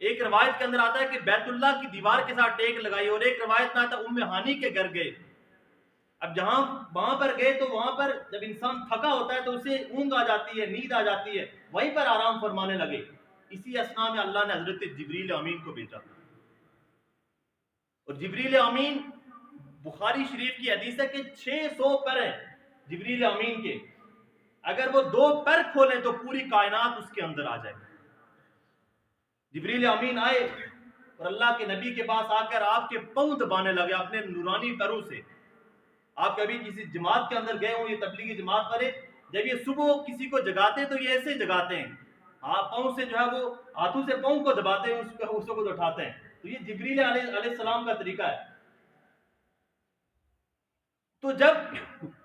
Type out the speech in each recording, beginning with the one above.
ایک روایت کے اندر آتا ہے کہ بیت اللہ کی دیوار کے ساتھ ٹیک لگائی، اور ایک روایت میں آتا ہے ام ہانی کے گھر گئے. اب جہاں وہاں پر گئے تو وہاں پر جب انسان تھکا ہوتا ہے تو اسے اونگ آ جاتی ہے، نیند آ جاتی ہے، وہیں پر آرام فرمانے لگے. اسی اسنا میں اللہ نے حضرت جبریل امین کو بھیجا، اور جبریل امین، بخاری شریف کی حدیث ہے کہ 600 پر ہیں جبریل امین کے، اگر وہ 2 پر کھولیں تو پوری کائنات اس کے اندر آ جائے. جبریل امین آئے اور اللہ کے نبی کے پاس آ کر آپ کے پاؤں دبانے لگے اپنے نورانی پیروں سے. آپ کبھی کسی جماعت کے اندر گئے ہوں، یہ تبلیغی جماعت والے جب یہ صبح کسی کو جگاتے ہیں تو یہ ایسے جگاتے ہیں، آپ پاؤں سے جو ہے وہ ہاتھوں سے پاؤں کو دباتے ہیں، اس کو اٹھاتے ہیں. تو یہ جبریل علیہ السلام کا طریقہ ہے. تو جب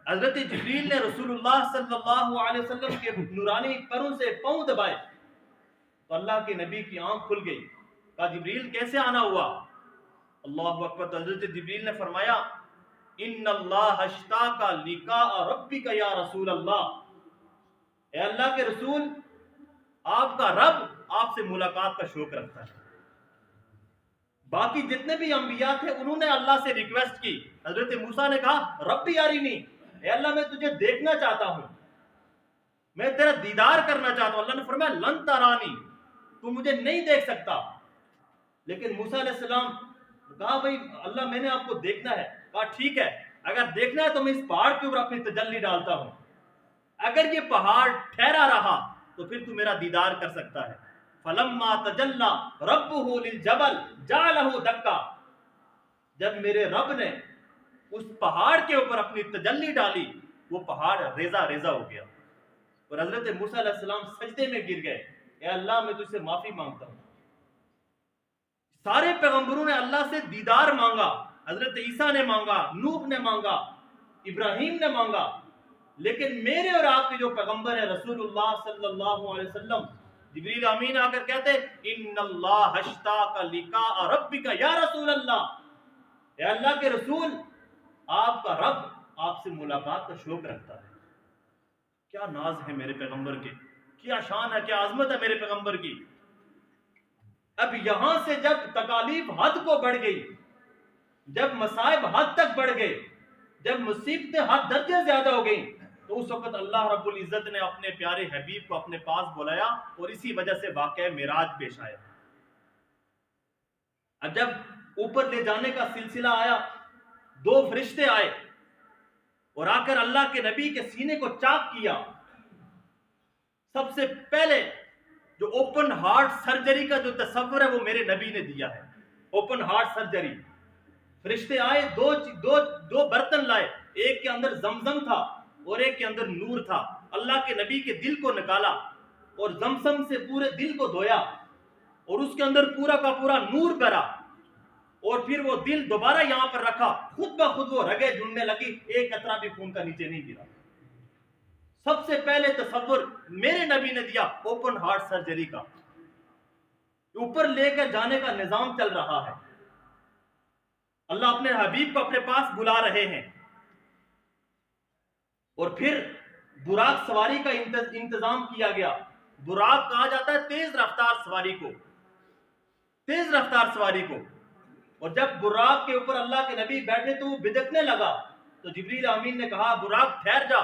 حضرت جبریل نے رسول اللہ صلی اللہ علیہ وسلم کے نورانی پیروں سے پاؤں دبائے تو اللہ کے نبی کی آنکھ کھل گئی. کہا جبریل کیسے آنا ہوا؟ اللہ اکبر. تو حضرت جبریل نے فرمایا ان اللہ اشتاق لقاء ربک یا رسول اللہ، اے اللہ کے رسول، آپ کا رب آپ سے ملاقات کا شوق رکھتا ہے. باقی جتنے بھی انبیاء تھے انہوں نے اللہ سے ریکویسٹ کی. حضرت موسیٰ نے کہا ربی ارینی، اے اللہ میں تجھے دیکھنا چاہتا ہوں، میں تیرا دیدار کرنا چاہتا ہوں. اللہ نے فرمایا لن ترانی، تو مجھے نہیں دیکھ سکتا. لیکن موسیٰ علیہ السلام کہا بھائی اللہ میں نے آپ کو دیکھنا ہے. کہا ٹھیک ہے، اگر دیکھنا ہے تو میں اس پہاڑ کے اوپر اپنی تجلی ڈالتا ہوں، اگر یہ پہاڑ ٹھہرا رہا تو پھر تو میرا دیدار کر سکتا ہے. فلما تجلی ربہ للجبل جعلہ دکا، جب میرے رب نے اس پہاڑ کے اوپر اپنی تجلی ڈالی وہ پہاڑ ریزہ ریزہ ہو گیا. اور حضرت موسیٰ علیہ السلام سجدے میں گر گئے، اے اللہ میں تجھ سے معافی مانگتا ہوں. سارے پیغمبروں نے اللہ سے دیدار مانگا، حضرت عیسیٰ نے مانگا، نوح نے مانگا، ابراہیم نے مانگا، لیکن میرے اور آپ کے جو پیغمبر ہیں رسول اللہ صلی اللہ علیہ وسلم، جبریل امین آ کر کہتے ان اللہ اشتاق لقاء ربک یا رسول اللہ، اے اللہ کے رسول، آپ کا رب آپ سے ملاقات کا شوق رکھتا ہے. کیا ناز ہے میرے پیغمبر کے، کیا شان ہے، کیا عظمت ہے میرے پیغمبر کی. اب یہاں سے جب تکالیف حد کو بڑھ گئی، جب مصائب حد تک بڑھ گئے، جب مصیبتیں حد درجے زیادہ ہو گئیں، تو اس وقت اللہ رب العزت نے اپنے پیارے حبیب کو اپنے پاس بلایا اور اسی وجہ سے واقعہ معراج پیش آیا. اب جب اوپر لے جانے کا سلسلہ آیا، 2 فرشتے آئے اور آ کر اللہ کے نبی کے سینے کو چاک کیا. سب سے پہلے جو اوپن ہارٹ سرجری کا جو تصور ہے وہ میرے نبی نے دیا ہے. اوپن ہارٹ سرجری، فرشتے آئے، دو برتن لائے، ایک کے اندر زمزم تھا اور ایک کے اندر نور تھا. اللہ کے نبی کے دل کو نکالا اور زمزم سے پورے دل کو دھویا اور اس کے اندر پورا کا پورا نور بھرا، اور پھر وہ دل دوبارہ یہاں پر رکھا، خود بخود وہ رگیں جڑنے لگی، ایک قطرہ بھی خون کا نیچے نہیں گرا. سب سے پہلے تصور میرے نبی نے دیا اوپن ہارٹ سرجری کا. اوپر لے کر جانے کا نظام چل رہا ہے، اللہ اپنے حبیب کو اپنے پاس بلا رہے ہیں. اور پھر براق سواری کا انتظام کیا گیا. براق کہا جاتا ہے تیز رفتار سواری کو، تیز رفتار سواری کو. اور جب براق کے اوپر اللہ کے نبی بیٹھے تو وہ بدکنے لگا، تو جبریل امین نے کہا براق ٹھہر جا،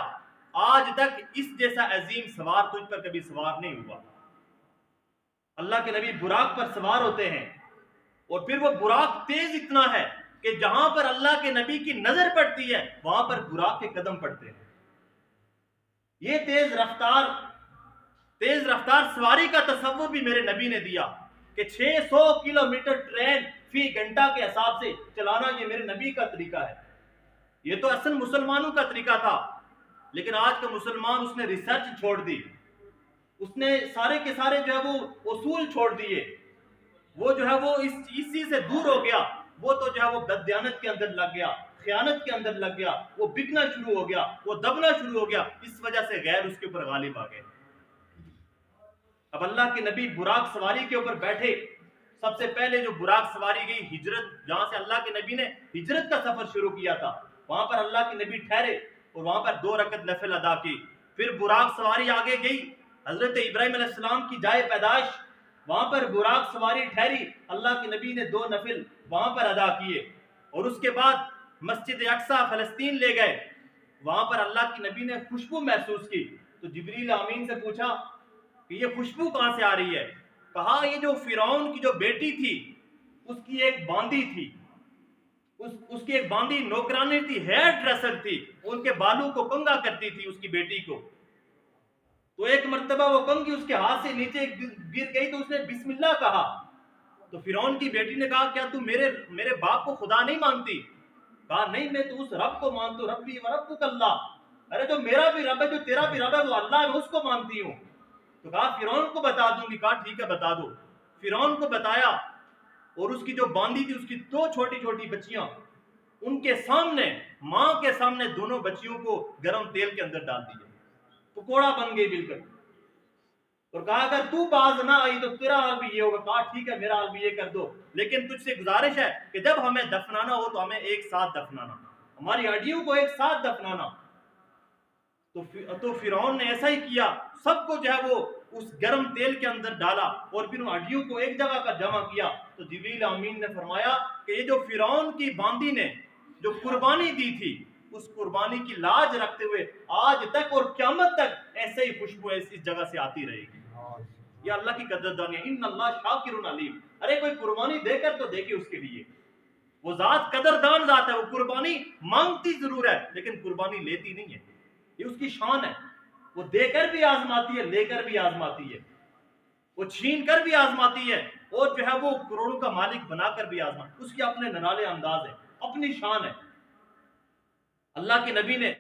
آج تک اس جیسا عظیم سوار تجھ پر کبھی سوار نہیں ہوا. اللہ کے نبی براق پر سوار ہوتے ہیں اور پھر وہ براق تیز اتنا ہے کہ جہاں پر اللہ کے نبی کی نظر پڑتی ہے وہاں پر براق کے قدم پڑتے ہیں. یہ تیز رفتار سواری کا تصور بھی میرے نبی نے دیا کہ 600 کلومیٹر ٹرین فی گھنٹہ کے حساب سے چلانا یہ میرے نبی کا طریقہ ہے. یہ تو اصل مسلمانوں کا طریقہ تھا، لیکن آج کا مسلمان اس نے ریسرچ چھوڑ دی، اس نے سارے کے سارے جو ہے وہ اصول چھوڑ دیے، وہ جو ہے وہ اس چیز سے دور ہو گیا. وہ تو جو ہے وہ بددیانت کے اندر لگ گیا، خیانت کے اندر لگ گیا، وہ بکنا شروع ہو گیا، وہ دبنا شروع ہو گیا. اس وجہ سے غیر اس کے اوپر غالب آ گئے. اب اللہ کے نبی براق سواری کے اوپر بیٹھے. سب سے پہلے جو براق سواری گئی ہجرت، جہاں سے اللہ کے نبی نے ہجرت کا سفر شروع کیا تھا، وہاں پر اللہ کے نبی ٹھہرے اور وہاں پر 2 رکعت نفل ادا کی. پھر براق سواری آگے گئی، حضرت ابراہیم علیہ السلام کی جائے پیدائش وہاں پر براق سواری ٹھہری، اللہ کے نبی نے 2 نفل وہاں پر ادا کیے، اور اس کے بعد مسجد اقصی فلسطین لے گئے، وہاں پر اللہ کے نبی نے خوشبو محسوس کی، تو جبریل امین سے پوچھا کہ یہ خوشبو کہاں سے آ رہی ہے؟ کہا یہ جو فرعون کی جو بیٹی تھی اس کی ایک باندی تھی، اس کی ایک باندی نوکرانی تھی، ہیئر ڈریسر تھی، ان کے بالوں کو کنگا کرتی تھی اس کی بیٹی کو، تو ایک مرتبہ وہ کنگھی اس کے ہاتھ سے نیچے گر گئی تو اس نے بسم اللہ کہا، تو فرعون کی بیٹی نے کہا کیا تو میرے باپ کو خدا نہیں مانتی؟ کہا نہیں، میں تو اس رب کو مانتا ہوں، ربی و ربک اللہ، ارے جو میرا بھی رب ہے، جو تیرا بھی رب ہے، وہ اللہ ہے، میں اس کو مانتی ہوں۔ تو کہا فرعون کو بتا دوں گی، کہا ٹھیک ہے بتا دو۔ فرعون کو بتایا، اور اس کی جو باندی تھی اس کی 2 چھوٹی چھوٹی بچیاں، ان کے سامنے، ماں کے سامنے دونوں بچیوں کو گرم تیل کے اندر ڈال دیے، پکوڑا بن گئی بالکل، اور کہا اگر تو باز نہ آئی تو تیرا حال بھی یہ ہوگا۔ کہا ٹھیک ہے میرا حال بھی یہ کر دو، لیکن تجھ سے گزارش ہے کہ جب ہمیں دفنانا ہو تو ہمیں ایک ساتھ دفنانا، ہماری ہڈیوں کو ایک ساتھ دفنانا۔ تو فرعون نے ایسا ہی کیا، سب کو جو ہے وہ اس گرم تیل کے اندر ڈالا اور پھر ان ہڈیوں کو ایک جگہ پر جمع کیا۔ تو جبریل امین نے فرمایا کہ یہ جو فرعون کی باندی نے جو قربانی دی تھی، اس قربانی کی لاج رکھتے ہوئے آج تک اور قیامت تک ایسے ہی خوشبو اس جگہ سے آتی رہے گی۔ یہ اللہ کی قدردانی ہے، ان اللہ شاکر علیم۔ ارے کوئی قربانی دے کر تو دیکھے اس کے لیے، وہ ذات قدردان ذات ہے، وہ قربانی مانگتی ضرور ہے لیکن قربانی لیتی نہیں ہے، یہ اس کی شان ہے، وہ دے کر بھی آزماتی ہے، لے کر بھی آزماتی ہے، وہ چھین کر بھی آزماتی ہے، اور جو ہے وہ کروڑوں کا مالک بنا کر بھی آزماتی ہے، اس کے اپنے نرالے انداز ہے، اپنی شان ہے۔ اللہ کے نبی نے